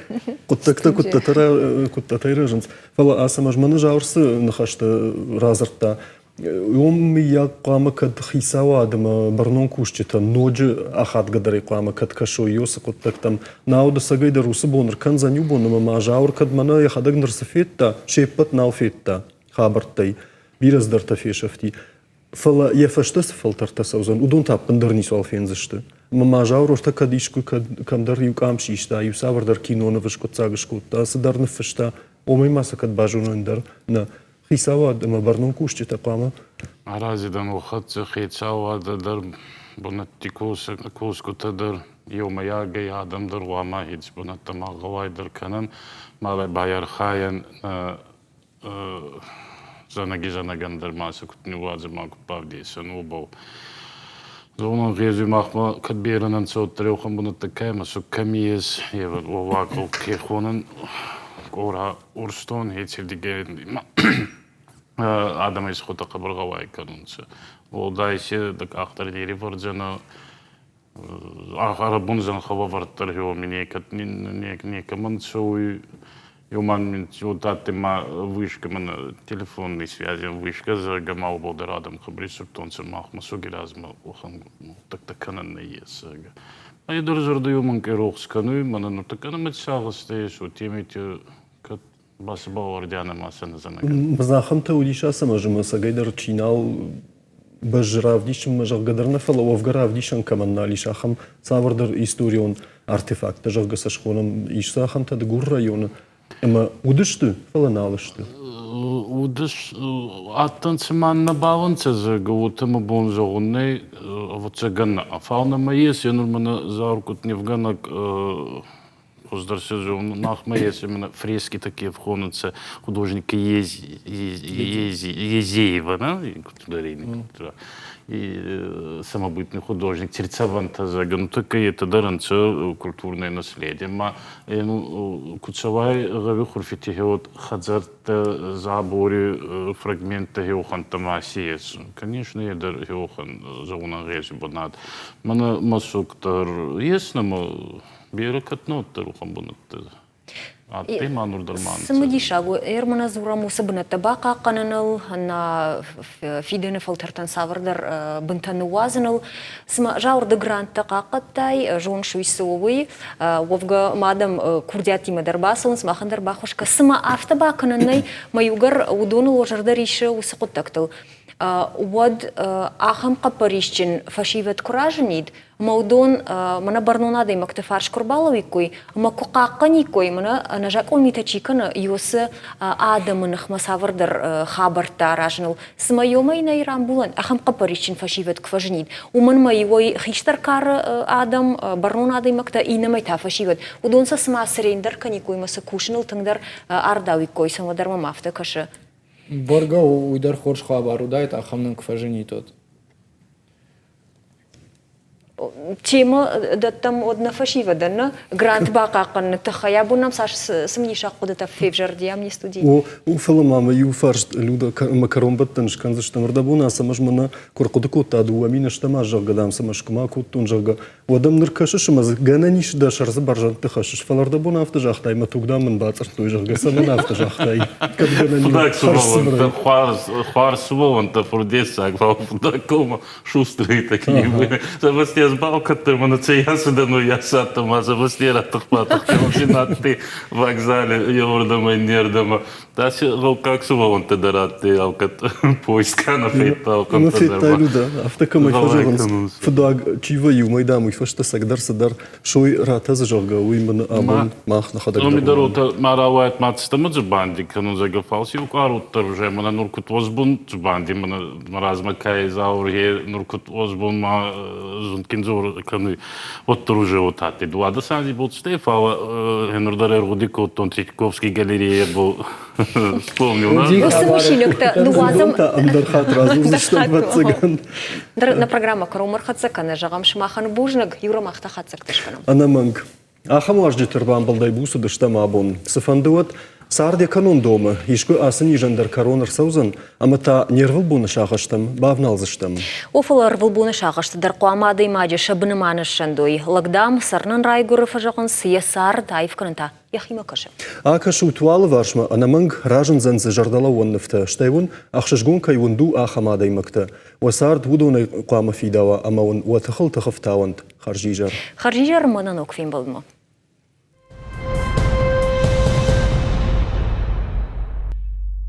Құттатай рыжынс. Фала асамаж маны жаурсы нахашты разыртта. Я қуамы кад хисава адыма барнон кушчета ноджи ахат гадари қуамы кад кашо йосы құттактам. Науды сагайда русы боныр канзаню бонымы ма жаур кад мана яхадаг нырсы фетта, шеппат нау фетта, хабартай, бираздарта фешафти. Фала ефаштасы фалтарта саузан, удон таппындар нисуал фензышты. Ма жаур орта кадишку камдар юк амшишта, юсавардар киноны вышкот цагышкутта, асыдарны фышта, омай маса кад бажунындар на хисава адыма барнон кушчета қуамы. Аразидан оқатсы хейцауа дар бұнатти кускутадар йома гей адамдар уама хиц бұнатта мағавайдар канан мағай байар хаян занагандар масы күтіні уазы мағып бавдейсен убау. Зоның ғезу мақма кадберінен соттары оқан бұнатта кайма су камиез евір овақыл кехонын ора урстон хейцердігерін адам из хота қабырғавай канунсы. Ол дайсы дак ақтар дері варджана арабун зан хава варттар хео минекат некаман соуй юман мин чутатты ма вышка мана телефонной связи вышка за гамал бодар адам хабри суртонсы махма сугиразма охан так-таканан на есага. А я доржарда юман керох скану мана ну такана мэтсагасты шо темете басы бауардяны масаны занаган. Бзнахам та удиша самажыма сагайдар чинал бажравдишым мажаггадарна фала овгаравдишан каманналиш ахам савардар историон артефакта жагга сашхонам ишсахам та дгур районы. Ама удышты фала налышты. Удыш аттанцыманна баланца за гаутама бон загуннай вот цаганна. Фауна маес янурмана зауркут невганак нахма есть именно фрески такие вхонутся художника Езеева, да, и самобытный художник Терцаванта Заган, только это даранца культурное наследие. Кучавай гави хурфите вот хазарта забори фрагменты геохан тамасиес. Конечно, я дар геохан зауна гezi банат. Мана масуктар ясно, ма бирокатноттар ухам банат. Атты манур дарман. Самадишагу эрмана зурам усабна табака кананал на фидене фалтартан савардар бентануазанал сма жаурда гранта какаттай жон шуйсовый вовга мадам курдяти мадарбасон смахандар бахушка сма автабакананай маюгар удону ложардар ише усакуттактал Уад ахам капарищен фашивет куражнид, маудон мана барнонада имак тефарш курбаловикой, макукаканикой мана нажак олмитачикана юсы адамынах масавардар хабарта ражнал. Смайомай на ирамбулан ахам капарищен фашивет кважнид. Уман майой хиштар кар адам барнонада имак та инамай та фашивет. Удон са сма срендер каникой маса кушнал тангдар ардавикой самадар мамафта каша. Борга уйдар хорш хабару дает, а хамнан кфажини тот. Тема даттам одна фашива дана грант бакакан тахаябу нам саш смнишак кудата февжардиам не студии. У филмама ю фарш люда макарон баттанш канзаш тамардабуна самаш мана коркудуку таду амина штама жагадам самаш кмаку тунжага вадам ныркашыш маз гананиш да шарз баржан тахашыш фалардабуна автожахтай матугдамын бацар туйжага самана автожахтай Хварсвован-то фурдеса, аквалфудакома шустрые такие были. Балката, манацеяса да, ну я сатам, а за властера тахпатах, ты в вокзале, Йордама и Нердама. Таси как сувалан-то дарат, алкат поиска на фейта, алкат на фейта люда, автокамай фажоран, фудаг чиваю майдаму и фашта сагдар садар, шой рата зажога, уиман амон мах на хадаг. Ну ми дарота маравайт мацста маджбанди, канун загафалси, укарут торже, мана нуркут возбун джбанди, мана маразмакай заурге, нуркут возбун ма зункин зор каны вот торже вот ати. Дуада санзи бут Стефала, Хенурдарер Рудико, Тон Тритковский галерея был вспомнил. Усамышинек-то дуазам... Андархат разу, зачем бацаган. На программа Карумар Хацакана, Жагам Шмахан Бужнак, Юра Махта Хацактышканом. Анаманг. Ахам аждитер вам балдайбусу дыштамабон. Сафандуат сарде канон дома, ишку асын ижандар коронар саузан, амата нервыл буны шағаштам, бавналзыштам. Офалар вылбуны шағаштыдар қуамады имаджи шабыныманы шандой. Лагдам сарнан райгуры фажағын сиясар тайфканынта. Яхима каша. Акашу утуалы варшма, анаманг ражын занзы жардала онныфта. Штайвун ахшашгун кайвунду ахамады имакта. Васард вудуны қуама фидава, ама он уатахыл тахыфтауанд. Харжижар. Харжижар мананок фин балдма.